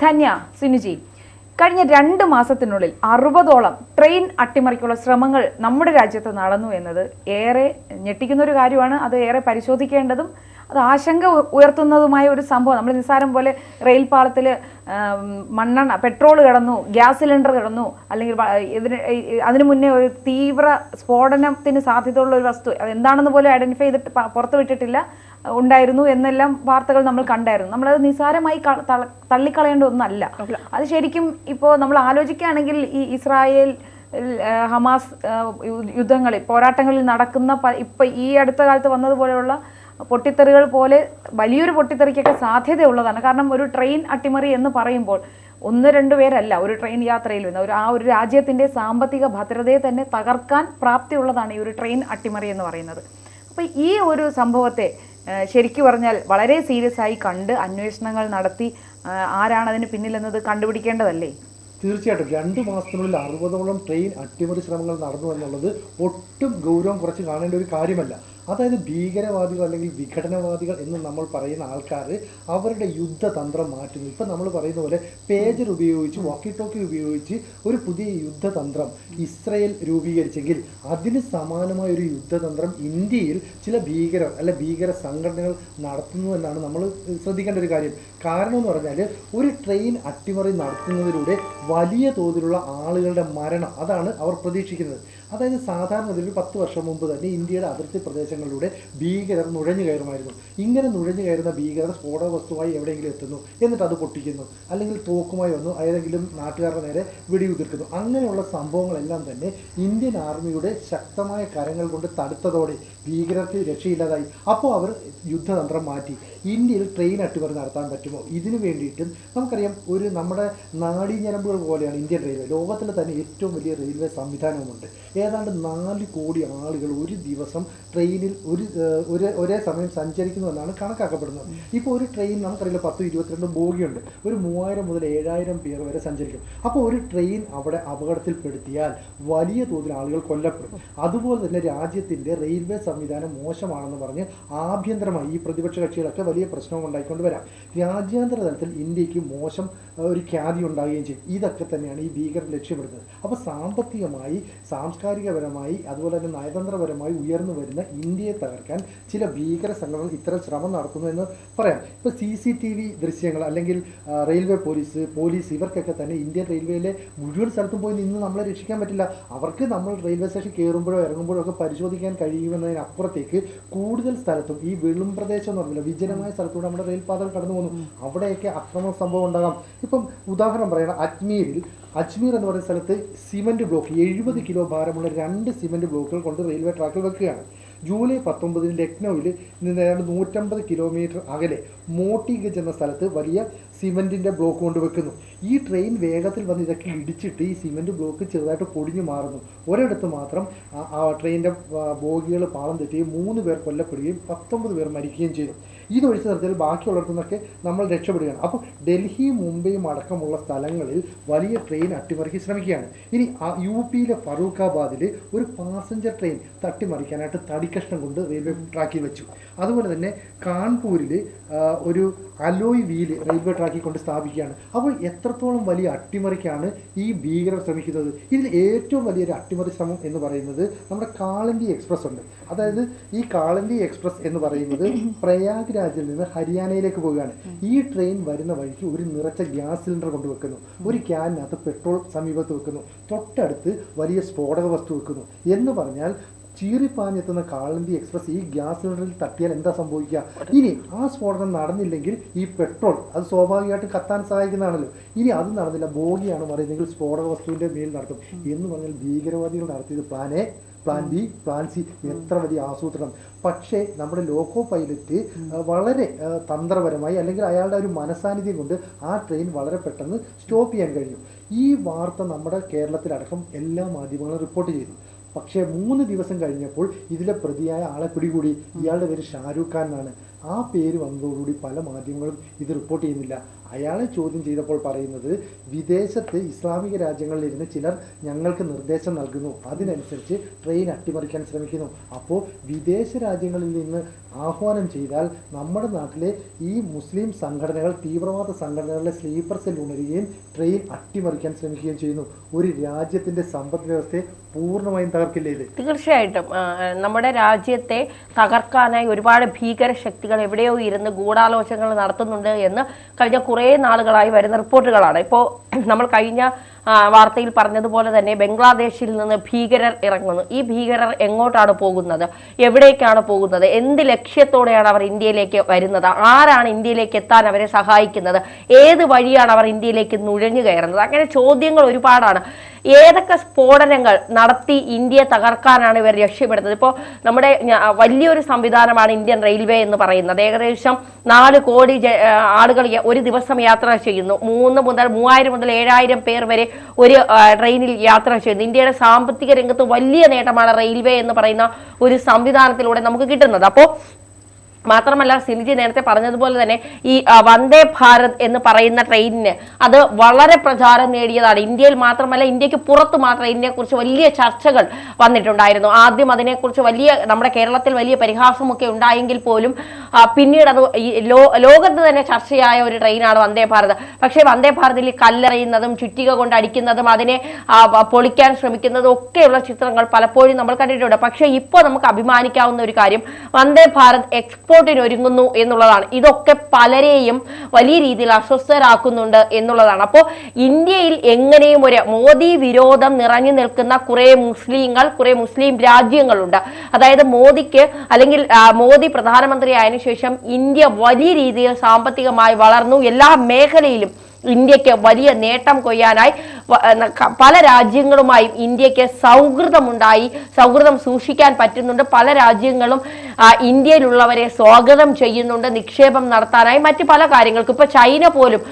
ധന്യ, സിനുജി, കഴിഞ്ഞ 2 മാസത്തിനുള്ളിൽ 60ഓളം ട്രെയിൻ അട്ടിമറിക്കുള്ള ശ്രമങ്ങൾ നമ്മുടെ രാജ്യത്ത് നടന്നു എന്നത് ഏറെ ഞെട്ടിക്കുന്ന ഒരു കാര്യമാണ്. അത് ഏറെ പരിശോധിക്കേണ്ടതും അത് ആശങ്ക ഉയർത്തുന്നതുമായ ഒരു സംഭവം. നമ്മൾ നിസ്സാരം പോലെ റെയിൽ പാളത്തിൽ മണ്ണെണ്ണ, പെട്രോൾ കിടന്നു, ഗ്യാസ് സിലിണ്ടർ കിടന്നു, അല്ലെങ്കിൽ അതിനു മുന്നേ ഒരു തീവ്ര സ്ഫോടനത്തിന് സാധ്യതയുള്ള ഒരു വസ്തു അതെന്താണെന്ന് പോലും ഐഡന്റിഫൈ ചെയ്തിട്ട് പുറത്തു വിട്ടിട്ടില്ല ഉണ്ടായിരുന്നു എന്നെല്ലാം വാർത്തകൾ നമ്മൾ കണ്ടായിരുന്നു. നമ്മളത് നിസ്സാരമായി തള്ളിക്കളയേണ്ട ഒന്നല്ല. അത് ശരിക്കും ഇപ്പോൾ നമ്മൾ ആലോചിക്കുകയാണെങ്കിൽ ഈ ഇസ്രായേൽ ഹമാസ് യുദ്ധങ്ങളിൽ, പോരാട്ടങ്ങളിൽ നടക്കുന്ന ഇപ്പം ഈ അടുത്ത കാലത്ത് വന്നതുപോലെയുള്ള പൊട്ടിത്തെറികൾ പോലെ വലിയൊരു പൊട്ടിത്തെറിക്കൊക്കെ സാധ്യതയുള്ളതാണ്. കാരണം ഒരു ട്രെയിൻ അട്ടിമറി എന്ന് പറയുമ്പോൾ 1-2 പേരല്ല ഒരു ട്രെയിൻ യാത്രയിൽ വരുന്ന ഒരു രാജ്യത്തിൻ്റെ സാമ്പത്തിക ഭദ്രതയെ തന്നെ തകർക്കാൻ പ്രാപ്തിയുള്ളതാണ് ഈ ഒരു ട്രെയിൻ അട്ടിമറി എന്ന് പറയുന്നത്. അപ്പോൾ ഈ ഒരു സംഭവത്തെ ശരിക്കു പറഞ്ഞാൽ വളരെ സീരിയസ് ആയി കണ്ട് അന്വേഷണങ്ങൾ നടത്തി ആരാണ് അതിന് പിന്നിലെന്നത് കണ്ടുപിടിക്കേണ്ടതല്ലേ? തീർച്ചയായിട്ടും 2 മാസത്തിനുള്ളിൽ 60ഓളം ട്രെയിൻ അട്ടിമറി ശ്രമങ്ങൾ നടന്നു എന്നുള്ളത് ഒട്ടും ഗൗരവം കുറച്ച് കാണേണ്ട ഒരു കാര്യമല്ല. അതായത് ഭീകരവാദികൾ അല്ലെങ്കിൽ വിഘടനവാദികൾ എന്ന് നമ്മൾ പറയുന്ന ആൾക്കാർ അവരുടെ യുദ്ധതന്ത്രം മാറ്റുന്നു. ഇപ്പം നമ്മൾ പറയുന്ന പോലെ പേജർ ഉപയോഗിച്ച്, വാക്കി ടോക്കി ഉപയോഗിച്ച് ഒരു പുതിയ യുദ്ധതന്ത്രം ഇസ്രയേൽ രൂപീകരിച്ചെങ്കിൽ അതിന് സമാനമായ ഒരു യുദ്ധതന്ത്രം ഇന്ത്യയിൽ ചില ഭീകര സംഘടനകൾ നടത്തുന്നു എന്നാണ് നമ്മൾ ശ്രദ്ധിക്കേണ്ട ഒരു കാര്യം. കാരണം എന്ന് പറഞ്ഞാൽ ഒരു ട്രെയിൻ അട്ടിമറി നടത്തുന്നതിലൂടെ വലിയ തോതിലുള്ള ആളുകളുടെ മരണം, അതാണ് അവർ പ്രതീക്ഷിക്കുന്നത്. അതായത് സാധാരണ 10 വർഷം മുമ്പ് തന്നെ ഇന്ത്യയുടെ അതിർത്തി പ്രദേശങ്ങളിലൂടെ ഭീകരർ നുഴഞ്ഞു കയറുമായിരുന്നു. ഇങ്ങനെ നുഴഞ്ഞു കയറുന്ന ഭീകരർ സ്ഫോടക വസ്തുവായി എവിടെയെങ്കിലും എത്തുന്നു, എന്നിട്ട് അത് പൊട്ടിക്കുന്നു, അല്ലെങ്കിൽ തോക്കുമായി വന്നു ഏതെങ്കിലും നാട്ടുകാരുടെ നേരെ വെടിയുതിർക്കുന്നു. അങ്ങനെയുള്ള സംഭവങ്ങളെല്ലാം തന്നെ ഇന്ത്യൻ ആർമിയുടെ ശക്തമായ കരങ്ങൾ കൊണ്ട് തടുത്തതോടെ ഭീകരർക്ക് രക്ഷയില്ലാതായി. അപ്പോൾ അവർ യുദ്ധതന്ത്രം മാറ്റി. ഇന്ത്യയിൽ ട്രെയിൻ അട്ടിമറി നടത്താൻ പറ്റുമോ? ഇതിനു വേണ്ടിയിട്ടും നമുക്കറിയാം, നമ്മുടെ നാഡീഞരമ്പുകൾ പോലെയാണ് ഇന്ത്യൻ റെയിൽവേ. ലോകത്തിലെ തന്നെ ഏറ്റവും വലിയ റെയിൽവേ സംവിധാനവുമുണ്ട്. ഏതാണ്ട് 4 കോടി ആളുകൾ ഒരു ദിവസം ട്രെയിനിൽ ഒരേ സമയം സഞ്ചരിക്കുന്നു എന്നാണ് കണക്കാക്കപ്പെടുന്നത്. ഇപ്പോൾ ഒരു ട്രെയിൻ നമുക്കറിയില്ല 10-22 ബോഗിയുണ്ട്. ഒരു 3000 മുതൽ 7000 പേർ വരെ സഞ്ചരിക്കും. അപ്പോൾ ഒരു ട്രെയിൻ അവിടെ അപകടത്തിൽപ്പെടുത്തിയാൽ വലിയ തോതിൽ ആളുകൾ കൊല്ലപ്പെടും. അതുപോലെ തന്നെ രാജ്യത്തിൻ്റെ റെയിൽവേ സംവിധാനം മോശമാണെന്ന് പറഞ്ഞ് ആഭ്യന്തരമായി ഈ പ്രതിപക്ഷ കക്ഷികളൊക്കെ വലിയ പ്രശ്നവും ഉണ്ടായിക്കൊണ്ട് വരാം. രാജ്യാന്തര തലത്തിൽ ഇന്ത്യക്ക് മോശം ഒരു ഖ്യാതി ഉണ്ടാകുകയും ചെയ്യും. ഇതൊക്കെ തന്നെയാണ് ഈ ഭീകരർ ലക്ഷ്യമിടുന്നത്. അപ്പോൾ സാമ്പത്തികമായി, സാംസ്കാരികപരമായി, അതുപോലെ തന്നെ നയതന്ത്രപരമായി ഉയർന്നു വരുന്ന ഇന്ത്യയെ തകർക്കാൻ ചില ഭീകര സംഘടനകൾ ഇത്തരം ശ്രമം നടത്തുന്നു എന്ന് പറയാം. ഇപ്പോൾ CCTV ദൃശ്യങ്ങൾ, അല്ലെങ്കിൽ റെയിൽവേ പോലീസ് ഇവർക്കൊക്കെ തന്നെ ഇന്ത്യൻ റെയിൽവേയിലെ മുഴുവൻ സ്ഥലത്തും പോയി നിന്ന് നമ്മളെ രക്ഷിക്കാൻ പറ്റില്ല. അവർക്ക് നമ്മൾ റെയിൽവേ സ്റ്റേഷൻ കയറുമ്പോഴോ ഇറങ്ങുമ്പോഴോ ഒക്കെ പരിശോധിക്കാൻ കഴിയുമെന്നതിനപ്പുറത്തേക്ക് കൂടുതൽ സ്ഥലത്തും ഈ വെളും പ്രദേശം എന്ന് പറഞ്ഞില്ല, വിജനമായ സ്ഥലത്തൂടെ നമ്മുടെ റെയിൽപാതകൾ കടന്നു പോകുന്നു. അവിടെയൊക്കെ അക്രമ സംഭവം ഉണ്ടാകാം. ഇപ്പം ഉദാഹരണം പറയണം, അജ്മീർ എന്ന് പറയുന്ന സ്ഥലത്ത് സിമൻറ്റ് ബ്ലോക്ക് 70 കിലോ ഭാരമുള്ള 2 സിമൻറ്റ് ബ്ലോക്കുകൾ കൊണ്ട് റെയിൽവേ ട്രാക്കിൽ വെക്കുകയാണ്. ജൂലൈ 19 ലക്നൌവിൽ നിന്ന് ഏതാണ്ട് 150 കിലോമീറ്റർ അകലെ മോട്ടിഗഞ്ച് എന്ന സ്ഥലത്ത് വലിയ സിമൻറ്റിൻ്റെ ബ്ലോക്ക് കൊണ്ട് വെക്കുന്നു. ഈ ട്രെയിൻ വേഗത്തിൽ വന്ന് ഇതൊക്കെ ഇടിച്ചിട്ട് ഈ സിമൻറ്റ് ബ്ലോക്ക് ചെറുതായിട്ട് പൊടിഞ്ഞു മാറുന്നു. ഒരിടത്ത് മാത്രം ആ ട്രെയിനിൻ്റെ ബോഗികൾ പാളം തെറ്റുകയും 3 പേർ കൊല്ലപ്പെടുകയും 19 പേർ മരിക്കുകയും ചെയ്തു. ഇതൊഴിച്ച് നിർത്തിയാൽ ബാക്കിയുള്ളിടത്തുനിന്നൊക്കെ നമ്മൾ രക്ഷപ്പെടുകയാണ്. അപ്പോൾ ഡൽഹിയും മുംബൈയും അടക്കമുള്ള സ്ഥലങ്ങളിൽ വലിയ ട്രെയിൻ അട്ടിമറിക്ക് ശ്രമിക്കുകയാണ്. ഇനി UPയിലെ ഫറൂഖാബാദിൽ ഒരു പാസഞ്ചർ ട്രെയിൻ തട്ടിമറിക്കാനായിട്ട് തടിക്കഷ്ണം കൊണ്ട് റെയിൽവേ ട്രാക്കിൽ വെച്ചു. അതുപോലെ തന്നെ കാൺപൂരിൽ ഒരു അലോയ് വീല് റെയിൽവേ ട്രാക്കിൽ കൊണ്ട് സ്ഥാപിക്കുകയാണ്. അപ്പോൾ എത്രത്തോളം വലിയ അട്ടിമറിക്കാണ് ഈ ഭീകരർ ശ്രമിക്കുന്നത്? ഇതിൽ ഏറ്റവും വലിയൊരു അട്ടിമറി ശ്രമം എന്ന് പറയുന്നത് നമ്മുടെ കാളന്തി എക്സ്പ്രസ് ഉണ്ട്. അതായത് ഈ കാളന്തി എക്സ്പ്രസ് എന്ന് പറയുന്നത് പ്രയാഗ്രാജിൽ നിന്ന് ഹരിയാനയിലേക്ക് പോവുകയാണ്. ഈ ട്രെയിൻ വരുന്ന വഴിക്ക് ഒരു നിറച്ച ഗ്യാസ് സിലിണ്ടർ കൊണ്ടുവെക്കുന്നു. ഒരു ക്യാനിനകത്ത് പെട്രോൾ സമീപത്ത് വെക്കുന്നു. തൊട്ടടുത്ത് വലിയ സ്ഫോടക വസ്തു വെക്കുന്നു. എന്ന് പറഞ്ഞാൽ ചീറിപ്പാഞ്ഞെത്തുന്ന കാളന്തി എക്സ്പ്രസ് ഈ ഗ്യാസ് സിലിണ്ടറിൽ തട്ടിയാൽ എന്താ സംഭവിക്കുക? ഇനി ആ സ്ഫോടനം നടന്നില്ലെങ്കിൽ ഈ പെട്രോൾ അത് സ്വാഭാവികമായിട്ട് കത്താൻ സഹായിക്കുന്നതാണല്ലോ. ഇനി അത് നടന്നില്ല, ബോഗിയാണ് പറയുന്നതെങ്കിൽ സ്ഫോടക വസ്തുവിൻ്റെ മേൽ നടത്തും. എന്ന് പറഞ്ഞാൽ ഭീകരവാദികൾ നടത്തിയത് plan A, plan B, plan C, എത്ര വലിയ ആസൂത്രണം. പക്ഷേ നമ്മുടെ ലോക്കോ പൈലറ്റ് വളരെ തന്ത്രപരമായി, അല്ലെങ്കിൽ അയാളുടെ ഒരു മനസാന്നിധ്യം കൊണ്ട് ആ ട്രെയിൻ വളരെ പെട്ടെന്ന് സ്റ്റോപ്പ് ചെയ്യാൻ കഴിഞ്ഞു. ഈ വാർത്ത നമ്മുടെ കേരളത്തിലടക്കം എല്ലാ മാധ്യമങ്ങളും റിപ്പോർട്ട് ചെയ്തു. പക്ഷേ 3 ദിവസം കഴിഞ്ഞപ്പോൾ ഇതിലെ പ്രതിയായ ആളെ പിടികൂടി. ഇയാളുടെ പേര് ഷാരൂഖ് ഖാൻ എന്നാണ്. ആ പേര് വന്നതോടുകൂടി പല മാധ്യമങ്ങളും ഇത് റിപ്പോർട്ട് ചെയ്യുന്നില്ല. അയാളെ ചോദ്യം ചെയ്തപ്പോൾ പറയുന്നത്, വിദേശത്ത് ഇസ്ലാമിക രാജ്യങ്ങളിലിരുന്ന് ചിലർ ഞങ്ങൾക്ക് നിർദ്ദേശം നൽകുന്നു, അതിനനുസരിച്ച് ട്രെയിൻ അട്ടിമറിക്കാൻ ശ്രമിക്കുന്നു. അപ്പോൾ വിദേശ രാജ്യങ്ങളിൽ നിന്ന് ആഹ്വാനം ചെയ്താൽ നമ്മുടെ നാട്ടിലെ ഈ മുസ്ലിം സംഘടനകൾ, തീവ്രവാദ സംഘടനകളുടെ സ്ലീപ്പർ സെൽ ഉണരുകയും ട്രെയിൻ അട്ടിമറിക്കാൻ ശ്രമിക്കുകയും ചെയ്യുന്നു. ഒരു രാജ്യത്തിന്റെ സമ്പദ് വ്യവസ്ഥയെ പൂർണ്ണമായും തകർക്കില്ലേ ഇത്? തീർച്ചയായിട്ടും നമ്മുടെ രാജ്യത്തെ തകർക്കാനായി ഒരുപാട് ഭീകര ശക്തികൾ എവിടെയോ ഇരുന്ന് ഗൂഢാലോചനകൾ നടത്തുന്നുണ്ട് എന്ന് കഴിഞ്ഞ കുറേ നാളുകളായി വരുന്ന റിപ്പോർട്ടുകളാണ്. ഇപ്പോൾ നമ്മൾ കഴിഞ്ഞ വാർത്തയിൽ പറഞ്ഞതുപോലെ തന്നെ ബംഗ്ലാദേശിൽ നിന്ന് ഭീകരർ ഇറങ്ങുന്നു. ഈ ഭീകരർ എങ്ങോട്ടാണ് പോകുന്നത്, എവിടേക്കാണ് പോകുന്നത്, എന്ത് ലക്ഷ്യത്തോടെയാണ് അവർ ഇന്ത്യയിലേക്ക് വരുന്നത്, ആരാണ് ഇന്ത്യയിലേക്ക് എത്താൻ അവരെ സഹായിക്കുന്നത്, ഏത് വഴിയാണ് അവർ ഇന്ത്യയിലേക്ക് നുഴഞ്ഞു കയറുന്നത്, അങ്ങനെ ചോദ്യങ്ങൾ ഒരുപാടാണ്. ഏതൊക്കെ സ്ഫോടനങ്ങൾ നടത്തി ഇന്ത്യയെ തകർക്കാനാണ് ഇവർ ലക്ഷ്യപ്പെടുന്നത്? ഇപ്പോൾ നമ്മുടെ വലിയൊരു സംവിധാനമാണ് ഇന്ത്യൻ റെയിൽവേ എന്ന് പറയുന്നത്. ഏകദേശം 4 കോടി ആളുകൾ ഒരു ദിവസം യാത്ര ചെയ്യുന്നു. 3000 മുതൽ 7000 പേർ വരെ ഒരു ട്രെയിനിൽ യാത്ര ചെയ്യുന്നു. ഇന്ത്യയുടെ സാമ്പത്തിക രംഗത്ത് വലിയ നേട്ടമാണ് റെയിൽവേ എന്ന് പറയുന്ന ഒരു സംവിധാനത്തിലൂടെ നമുക്ക് കിട്ടുന്നത്. അപ്പോൾ മാത്രമല്ല, സിനിജി നേരത്തെ പറഞ്ഞതുപോലെ തന്നെ ഈ വന്ദേ ഭാരത് എന്ന് പറയുന്ന ട്രെയിനിന് അത് വളരെ പ്രചാരം നേടിയതാണ്. ഇന്ത്യയിൽ മാത്രമല്ല, ഇന്ത്യക്ക് പുറത്ത് മാത്രം ഇതിനെക്കുറിച്ച് വലിയ ചർച്ചകൾ വന്നിട്ടുണ്ടായിരുന്നു. ആദ്യം അതിനെക്കുറിച്ച് നമ്മുടെ കേരളത്തിൽ വലിയ പരിഹാസമൊക്കെ ഉണ്ടായെങ്കിൽ പോലും പിന്നീട് അത് ലോകത്ത് തന്നെ ചർച്ചയായ ഒരു ട്രെയിനാണ് വന്ദേ ഭാരത്. പക്ഷേ വന്ദേ ഭാരതിൽ കല്ലെറിയുന്നതും ചുറ്റിക കൊണ്ട് അടിക്കുന്നതും അതിനെ പൊളിക്കാൻ ശ്രമിക്കുന്നതും ഒക്കെയുള്ള ചിത്രങ്ങൾ പലപ്പോഴും നമ്മൾ കണ്ടിട്ടുണ്ട്. പക്ഷേ ഇപ്പോൾ നമുക്ക് അഭിമാനിക്കാവുന്ന ഒരു കാര്യം, വന്ദേ ഭാരത് എക്സ്പോർട്ടിന് ഒരുങ്ങുന്നു എന്നുള്ളതാണ്. ഇതൊക്കെ പലരെയും വലിയ രീതിയിൽ അസ്വസ്ഥരാക്കുന്നുണ്ട് എന്നുള്ളതാണ്. അപ്പോൾ ഇന്ത്യയിൽ എങ്ങനെയും ഒരു മോദി വിരോധം നിറഞ്ഞു നിൽക്കുന്ന കുറെ മുസ്ലിം രാജ്യങ്ങളുണ്ട്. അതായത് മോദിക്ക്, അല്ലെങ്കിൽ മോദി പ്രധാനമന്ത്രി ആയതിനു ശേഷം ഇന്ത്യ വലിയ രീതിയിൽ സാമ്പത്തികമായി വളർന്നു. എല്ലാ മേഖലയിലും ഇന്ത്യക്ക് വലിയ നേട്ടം കൊയ്യാനായി പല രാജ്യങ്ങളുമായും ഇന്ത്യക്ക് സൗഹൃദം സൂക്ഷിക്കാൻ പറ്റുന്നുണ്ട്. പല രാജ്യങ്ങളും ഇന്ത്യയിലുള്ളവരെ സ്വാഗതം ചെയ്യുന്നുണ്ട് നിക്ഷേപം നടത്താനായി, മറ്റു പല കാര്യങ്ങൾക്കും. ഇപ്പൊ ചൈന പോലും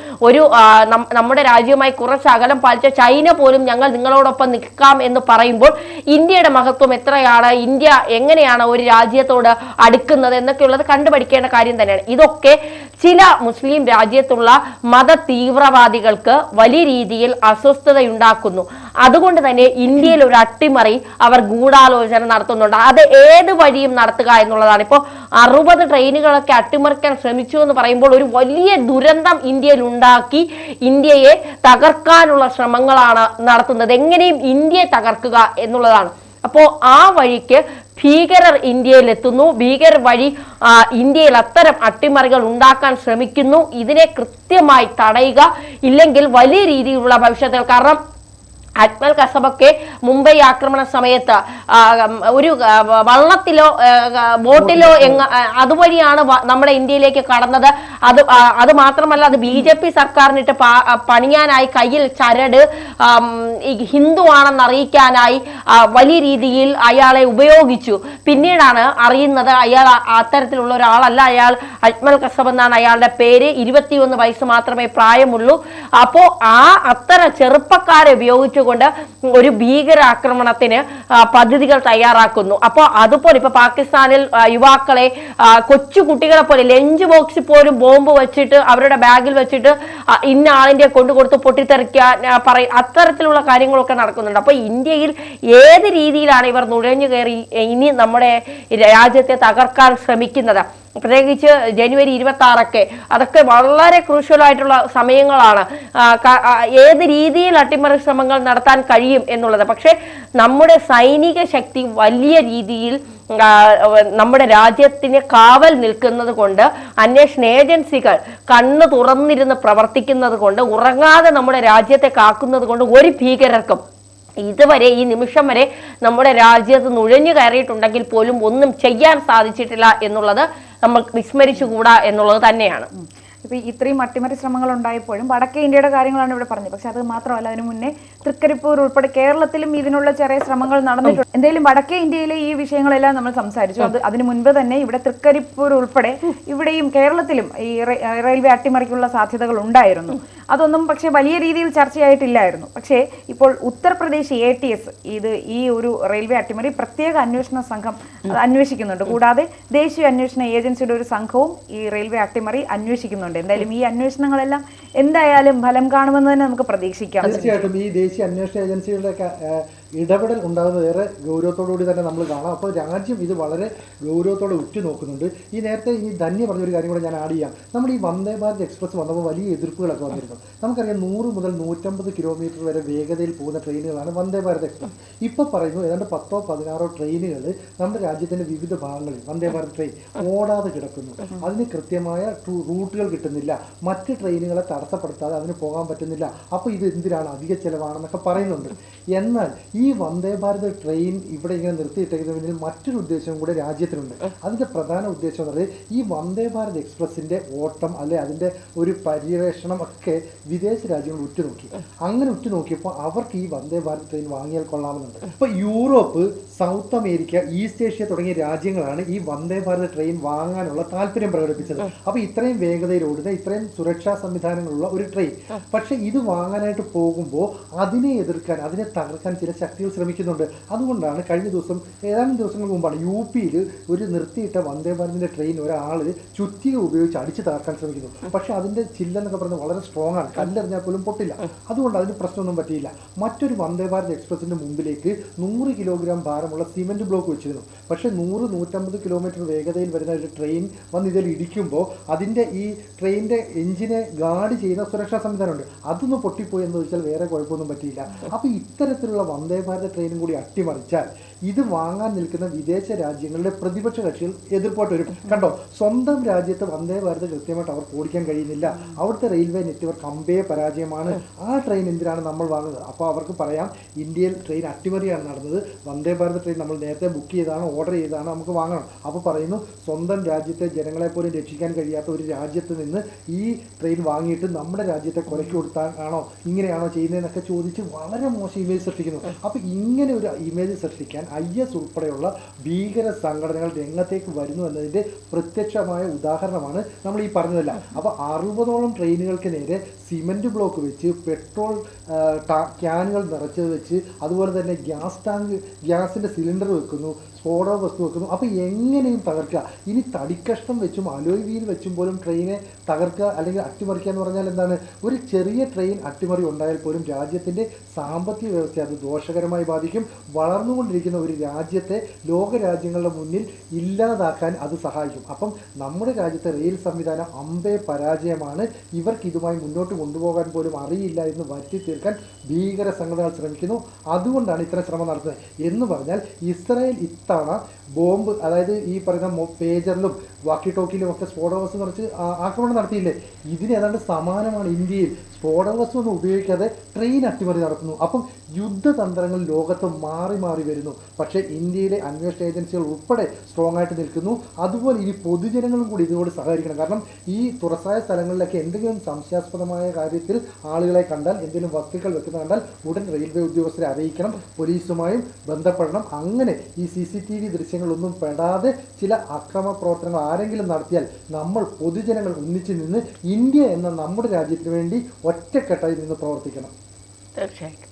നമ്മുടെ രാജ്യവുമായി കുറച്ച് അകലം പാലിച്ച ചൈന പോലും ഞങ്ങൾ നിങ്ങളോടൊപ്പം നിൽക്കാം എന്ന് പറയുമ്പോൾ ഇന്ത്യയുടെ മഹത്വം എത്രയാണ്, ഇന്ത്യ എങ്ങനെയാണ് ഒരു രാജ്യത്തോട് അടുക്കുന്നത് എന്നൊക്കെയുള്ളത് കണ്ടുപഠിക്കേണ്ട കാര്യം തന്നെയാണ്. ഇതൊക്കെ ചില മുസ്ലിം രാജ്യത്തുള്ള മത തീവ്രവാദികൾക്ക് വലിയ രീതിയിൽ അസ്വസ്ഥതയുണ്ടാക്കുന്നു. അതുകൊണ്ട് തന്നെ ഇന്ത്യയിൽ ഒരു അട്ടിമറി അവർ ഗൂഢാലോചന നടത്തുന്നുണ്ട്. അത് ഏത് വഴിയും നടത്തുക എന്നുള്ളതാണ്. ഇപ്പോൾ 60 ട്രെയിനുകളൊക്കെ അട്ടിമറിക്കാൻ ശ്രമിച്ചു എന്ന് പറയുമ്പോൾ ഒരു വലിയ ദുരന്തം ഇന്ത്യയിൽ ഉണ്ടാക്കി ഇന്ത്യയെ തകർക്കാനുള്ള ശ്രമങ്ങളാണ് നടത്തുന്നത്. എങ്ങനെയും ഇന്ത്യയെ തകർക്കുക എന്നുള്ളതാണ്. അപ്പോൾ ആ വഴിക്ക് ഭീകരർ ഇന്ത്യയിൽ എത്തുന്നു. ഭീകരർ വഴി ഇന്ത്യയിൽ അത്തരം അട്ടിമറികൾ ഉണ്ടാക്കാൻ ശ്രമിക്കുന്നു. ഇതിനെ കൃത്യമായി തടയുക, ഇല്ലെങ്കിൽ വലിയ രീതിയിലുള്ള ഭവിഷ്യത്തുകൾ. കാരണം അജ്മൽ കസബൊക്കെ മുംബൈ ആക്രമണ സമയത്ത് ഒരു വള്ളത്തിലോ ബോട്ടിലോ അതുവഴിയാണ് നമ്മുടെ ഇന്ത്യയിലേക്ക് കടന്നത്. അത് മാത്രമല്ല, അത് BJP സർക്കാരിനിട്ട് പണിയാനായി കയ്യിൽ ചരട്, ഹിന്ദു ആണെന്ന് അറിയിക്കാനായി വലിയ രീതിയിൽ അയാളെ ഉപയോഗിച്ചു. പിന്നീടാണ് അറിയുന്നത് അയാൾ അത്തരത്തിലുള്ള ഒരാളല്ല. അയാൾ അജ്മൽ കസബ് എന്നാണ് അയാളുടെ പേര്. 21 വയസ്സ് മാത്രമേ പ്രായമുള്ളൂ. അപ്പോ അത്തരം ചെറുപ്പക്കാരെ ഉപയോഗിച്ചു കൊണ്ട് ഒരു ഭീകരാക്രമണത്തിന് പദ്ധതികൾ തയ്യാറാക്കുന്നു. അപ്പോൾ അതുപോലെ ഇപ്പൊ പാകിസ്ഥാനിൽ യുവാക്കളെ, കൊച്ചു കുട്ടികളെ പോലെ ലഞ്ച് ബോക്സിൽ പോലും ബോംബ് വെച്ചിട്ട് അവരുടെ ബാഗിൽ വെച്ചിട്ട് ഇന്ന ആളിന്റെ കൊണ്ടുകൊടുത്ത് പൊട്ടിത്തെറിക്കാൻ അത്തരത്തിലുള്ള കാര്യങ്ങളൊക്കെ നടക്കുന്നുണ്ട്. അപ്പൊ ഇന്ത്യയിൽ ഏത് രീതിയിലാണ് ഇവർ നുഴഞ്ഞു കയറി ഇനി നമ്മുടെ രാജ്യത്തെ തകർക്കാൻ ശ്രമിക്കുന്നത്? പ്രത്യേകിച്ച് ജനുവരി 26 അതൊക്കെ വളരെ ക്രൂഷ്യൽ ആയിട്ടുള്ള സമയങ്ങളാണ്. ഏത് രീതിയിൽ അട്ടിമറി ശ്രമങ്ങൾ നടത്താൻ കഴിയും എന്നുള്ളത്. പക്ഷെ നമ്മുടെ സൈനിക ശക്തി വലിയ രീതിയിൽ നമ്മുടെ രാജ്യത്തിന് കാവൽ നിൽക്കുന്നത് കൊണ്ട്, അന്വേഷണ ഏജൻസികൾ കണ്ണു തുറന്നിരുന്ന് പ്രവർത്തിക്കുന്നത് കൊണ്ട്, ഉറങ്ങാതെ നമ്മുടെ രാജ്യത്തെ കാക്കുന്നത് കൊണ്ട് ഒരു ഭീകരർക്കും ഇതുവരെ ഈ നിമിഷം വരെ നമ്മുടെ രാജ്യത്ത് നുഴഞ്ഞു കയറിയിട്ടുണ്ടെങ്കിൽ പോലും ഒന്നും ചെയ്യാൻ സാധിച്ചിട്ടില്ല എന്നുള്ളത് നമ്മൾ വിസ്മരിച്ചുകൂടാ എന്നുള്ളത് തന്നെയാണ്. ഇപ്പൊ ഇത്രയും അട്ടിമറി ശ്രമങ്ങൾ ഉണ്ടായപ്പോഴും വടക്കേ ഇന്ത്യയുടെ കാര്യങ്ങളാണ് ഇവിടെ പറഞ്ഞത്. പക്ഷെ അത് മാത്രമല്ല, അതിനു മുന്നേ തൃക്കരിപ്പൂർ ഉൾപ്പെടെ കേരളത്തിലും ഇതിനുള്ള ചെറിയ ശ്രമങ്ങൾ നടന്നിട്ടുണ്ട്. എന്തായാലും വടക്കേ ഇന്ത്യയിലെ ഈ വിഷയങ്ങളെല്ലാം നമ്മൾ സംസാരിച്ചു. അതിനു മുൻപ് തന്നെ ഇവിടെ തൃക്കരിപ്പൂർ ഉൾപ്പെടെ ഇവിടെയും കേരളത്തിലും ഈ റെയിൽവേ അട്ടിമറിക്കുള്ള സാധ്യതകൾ ഉണ്ടായിരുന്നു. അതൊന്നും പക്ഷേ വലിയ രീതിയിൽ ചർച്ചയായിട്ടില്ലായിരുന്നു. പക്ഷേ ഇപ്പോൾ ഉത്തർപ്രദേശ് ATS ഈ ഒരു റെയിൽവേ അട്ടിമറി പ്രത്യേക അന്വേഷണ സംഘം അന്വേഷിക്കുന്നുണ്ട്. കൂടാതെ ദേശീയ അന്വേഷണ ഏജൻസിയുടെ ഒരു സംഘവും ഈ റെയിൽവേ അട്ടിമറി അന്വേഷിക്കുന്നുണ്ട്. എന്തായാലും ഈ അന്വേഷണങ്ങളെല്ലാം എന്തായാലും ഫലം കാണുമെന്ന് തന്നെ നമുക്ക് പ്രതീക്ഷിക്കാം. തീർച്ചയായിട്ടും ഈ ദേശീയ അന്വേഷണ ഏജൻസികളുടെ ഇടപെടൽ ഉണ്ടാകുന്നത് ഏറെ ഗൗരവത്തോടുകൂടി തന്നെ നമ്മൾ കാണാം. അപ്പോൾ രാജ്യം ഇത് വളരെ ഗൗരവത്തോടെ ഉറ്റുനോക്കുന്നുണ്ട്. നേരത്തെ ധന്യ പറഞ്ഞൊരു കാര്യം കൂടെ ഞാൻ ആഡ് ചെയ്യാം. നമ്മൾ ഈ വന്ദേ ഭാരത് എക്സ്പ്രസ് വന്നപ്പോൾ വലിയ എതിർപ്പുകളൊക്കെ വന്നിരുന്നു. നമുക്കറിയാം 100 മുതൽ 150 കിലോമീറ്റർ വരെ വേഗതയിൽ പോകുന്ന ട്രെയിനുകളാണ് വന്ദേ ഭാരത് എക്സ്പ്രസ്. ഇപ്പോൾ പറയുന്നു ഏതാണ്ട് 10-16 ട്രെയിനുകൾ നമ്മുടെ രാജ്യത്തിൻ്റെ വിവിധ ഭാഗങ്ങളിൽ വന്ദേ ഭാരത് ട്രെയിൻ ഓടാതെ കിടക്കുന്നു. അതിന് കൃത്യമായ റൂട്ടുകൾ കിട്ടുന്നില്ല, മറ്റ് ട്രെയിനുകളെ തടസ്സപ്പെടുത്താതെ അതിന് പോകാൻ പറ്റുന്നില്ല. അപ്പോൾ ഇത് എന്തിനാണ്, അധിക ചിലവാണെന്നൊക്കെ പറയുന്നുണ്ട്. എന്നാൽ ഈ വന്ദേ ഭാരത് ട്രെയിൻ ഇവിടെ ഇങ്ങനെ നിർത്തിയിട്ടതിന് മറ്റൊരു ഉദ്ദേശം കൂടെ രാജ്യത്തിനുണ്ട്. അതിൻ്റെ പ്രധാന ഉദ്ദേശം എന്ന് പറയുന്നത് ഈ വന്ദേ ഭാരത് എക്സ്പ്രസിൻ്റെ ഓട്ടം അല്ലെ അതിൻ്റെ ഒരു പര്യവേഷണം ഒക്കെ വിദേശ രാജ്യങ്ങൾ ഉറ്റുനോക്കി. അങ്ങനെ ഉറ്റുനോക്കിയപ്പോൾ അവർക്ക് ഈ വന്ദേ ഭാരത് ട്രെയിൻ വാങ്ങിയാൽ കൊള്ളാമെന്നുണ്ട്. ഇപ്പോൾ Europe, south America, east Asia തുടങ്ങിയ രാജ്യങ്ങളാണ് ഈ വന്ദേ ഭാരത് ട്രെയിൻ വാങ്ങാനുള്ള താല്പര്യം പ്രകടിപ്പിച്ചത്. അപ്പോൾ ഇത്രയും വേഗതയിൽ ഓടുന്ന, ഇത്രയും സുരക്ഷാ സംവിധാനങ്ങളുള്ള ഒരു ട്രെയിൻ, പക്ഷെ ഇത് വാങ്ങാനായിട്ട് പോകുമ്പോൾ അതിനെ എതിർക്കാൻ, അതിനെ തകർക്കാൻ ചില ശക്തികൾ ശ്രമിക്കുന്നുണ്ട്. അതുകൊണ്ടാണ് കഴിഞ്ഞ ദിവസം, ഏതാനും ദിവസങ്ങൾക്ക് മുമ്പാണ് UP-യിൽ ഒരു നിർത്തിയിട്ട വന്ദേ ഭാരതിൻ്റെ ട്രെയിൻ ഒരാൾ ചുറ്റിക ഉപയോഗിച്ച് അടിച്ചു തകർക്കാൻ ശ്രമിക്കുന്നു. പക്ഷെ അതിൻ്റെ ചില്ലെന്നൊക്കെ പറഞ്ഞാൽ വളരെ സ്ട്രോങ് ആണ്, കല്ലെറിഞ്ഞാൽ പോലും പൊട്ടില്ല. അതുകൊണ്ട് അതിന് പ്രശ്നമൊന്നും പറ്റിയില്ല. മറ്റൊരു വന്ദേ ഭാരത് എക്സ്പ്രസിൻ്റെ മുമ്പിലേക്ക് 100 കിലോഗ്രാം ഭാരമുള്ള സിമെൻറ്റ് ബ്ലോക്ക് വെച്ചിരുന്നു. പക്ഷേ 100-150 കിലോമീറ്റർ വേഗതയിൽ വരുന്ന ഒരു ട്രെയിൻ വന്ന് ഇതിൽ ഇടിക്കുമ്പോൾ അതിൻ്റെ ഈ ട്രെയിനിൻ്റെ എഞ്ചിനെ ഗാർഡ് ചെയ്യുന്ന സുരക്ഷാ സംവിധാനമുണ്ട്, അതൊന്ന് പൊട്ടിപ്പോയി എന്ന് വെച്ചാൽ വേറെ കുഴപ്പമൊന്നും പറ്റിയില്ല. അപ്പോൾ ഇത്തരത്തിലുള്ള വന്ദേ ഭാരത് ട്രെയിനും കൂടി അട്ടിമറിച്ചാൽ ഇത് വാങ്ങാൻ നിൽക്കുന്ന വിദേശ രാജ്യങ്ങളുടെ പ്രതിപക്ഷ കക്ഷികൾ എതിർപ്പോട്ട് വരും. കണ്ടോ, സ്വന്തം രാജ്യത്ത് വന്ദേ ഭാരത് കൃത്യമായിട്ട് അവർക്ക് ഓടിക്കാൻ കഴിയുന്നില്ല, അവിടുത്തെ റെയിൽവേ നെറ്റ്വർക്ക് അമ്പേ പരാജയമാണ്, ആ ട്രെയിൻ എന്തിനാണ് നമ്മൾ വാങ്ങുന്നത്? അപ്പോൾ അവർക്ക് പറയാം ഇന്ത്യയിൽ ട്രെയിൻ അട്ടിമറിയാണ് നടന്നത്, വന്ദേ ഭാരത് ട്രെയിൻ നമ്മൾ നേരത്തെ ബുക്ക് ചെയ്താണ്, ഓർഡർ ചെയ്താണ്, നമുക്ക് വാങ്ങണം. അപ്പോൾ പറയുന്നു സ്വന്തം രാജ്യത്തെ ജനങ്ങളെ പോലും രക്ഷിക്കാൻ കഴിയാത്ത ഒരു രാജ്യത്ത് നിന്ന് ഈ ട്രെയിൻ വാങ്ങിയിട്ട് നമ്മുടെ രാജ്യത്തെ കൊലയ്ക്ക് കൊടുത്താണോ, ഇങ്ങനെയാണോ ചെയ്യുന്നതെന്നൊക്കെ ചോദിച്ച് വളരെ മോശം ഇമേജ് സൃഷ്ടിക്കുന്നു. അപ്പോൾ ഇങ്ങനെ ഒരു ഇമേജ് സൃഷ്ടിക്കാൻ IS ഉൾപ്പെടെയുള്ള ഭീകര സംഘടനകൾ രംഗത്തേക്ക് വരുന്നു എന്നതിൻ്റെ പ്രത്യക്ഷമായ ഉദാഹരണമാണ് നമ്മൾ ഈ പറഞ്ഞതല്ല. അപ്പോൾ 60ഓളം ട്രെയിനുകൾക്ക് നേരെ സിമെൻറ്റ് ബ്ലോക്ക് വെച്ച്, പെട്രോൾ ക്യാനുകൾ നിറച്ചത് വെച്ച്, അതുപോലെ തന്നെ ഗ്യാസിൻ്റെ സിലിണ്ടർ വെക്കുന്നു, സ്ഫോടക വസ്തു വെക്കുന്നു. അപ്പോൾ എങ്ങനെയും തകർക്കുക. ഇനി തടിക്കഷ്ണം വെച്ചും അലോയ് വീൽ വെച്ചും പോലും ട്രെയിനെ തകർക്കുക അല്ലെങ്കിൽ അട്ടിമറിക്കുക എന്ന് പറഞ്ഞാൽ എന്താണ്? ഒരു ചെറിയ ട്രെയിൻ അട്ടിമറി ഉണ്ടായാൽ പോലും രാജ്യത്തിൻ്റെ സാമ്പത്തിക വ്യവസ്ഥയെ അത് ദോഷകരമായി ബാധിക്കും. വളർന്നുകൊണ്ടിരിക്കുന്ന ഒരു രാജ്യത്തെ ലോക രാജ്യങ്ങളുടെ മുന്നിൽ ഇല്ലാതാക്കാൻ അത് സഹായിക്കും. അപ്പം നമ്മുടെ രാജ്യത്തെ റെയിൽ സംവിധാനം അമ്പേ പരാജയമാണ്, ഇവർക്ക് ഇതുമായി മുന്നോട്ട് കൊണ്ടുപോകാൻ പോലും അറിയില്ല എന്ന് വരുത്തി തീർക്കാൻ ഭീകര സംഘടനകൾ ശ്രമിക്കുന്നു. അതുകൊണ്ടാണ് ഇത്തരം ശ്രമം നടത്തുന്നത്. എന്ന് പറഞ്ഞാൽ ഇസ്രായേൽ ഇത്തവണ ബോംബ്, അതായത് ഈ പറയുന്ന പേജറിലും വാക്കി ടോക്കിയിലും ഒക്കെ സ്ഫോടക വസ്തു നിറച്ച് ആക്രമണം നടത്തിയില്ലേ, ഇതിന് ഏതാണ്ട് സമാനമാണ്. ഇന്ത്യയിൽ സ്ഫോടക വസ്തു ഒന്നും ഉപയോഗിക്കാതെ ട്രെയിൻ അട്ടിമറി നടത്തുന്നു. അപ്പം യുദ്ധതന്ത്രങ്ങൾ ലോകത്ത് മാറി മാറി വരുന്നു. പക്ഷേ ഇന്ത്യയിലെ അന്വേഷണ ഏജൻസികൾ ഉൾപ്പെടെ സ്ട്രോങ് ആയിട്ട് നിൽക്കുന്നു. അതുപോലെ ഇനി പൊതുജനങ്ങളും കൂടി ഇതിനോട് സഹകരിക്കണം. കാരണം ഈ തുറസായ സ്ഥലങ്ങളിലൊക്കെ എന്തെങ്കിലും സംശയാസ്പദമായ കാര്യത്തിൽ ആളുകളെ കണ്ടാൽ, എന്തെങ്കിലും വസ്തുക്കൾ വെക്കുന്ന കണ്ടാൽ ഉടൻ റെയിൽവേ ഉദ്യോഗസ്ഥരെ അറിയിക്കണം, പോലീസുമായും ബന്ധപ്പെടണം. അങ്ങനെ ഈ CCTV ദൃശ്യങ്ങളൊന്നും പെടാതെ ചില അക്രമ പ്രവർത്തനങ്ങൾ ആരെങ്കിലും നടത്തിയാൽ നമ്മൾ പൊതുജനങ്ങൾ ഒന്നിച്ചു നിന്ന് ഇന്ത്യ എന്ന നമ്മുടെ രാജ്യത്തിന് വേണ്ടി ഒറ്റക്കെട്ടായി നിന്ന് പ്രവർത്തിക്കണം. തീർച്ചയായിട്ടും.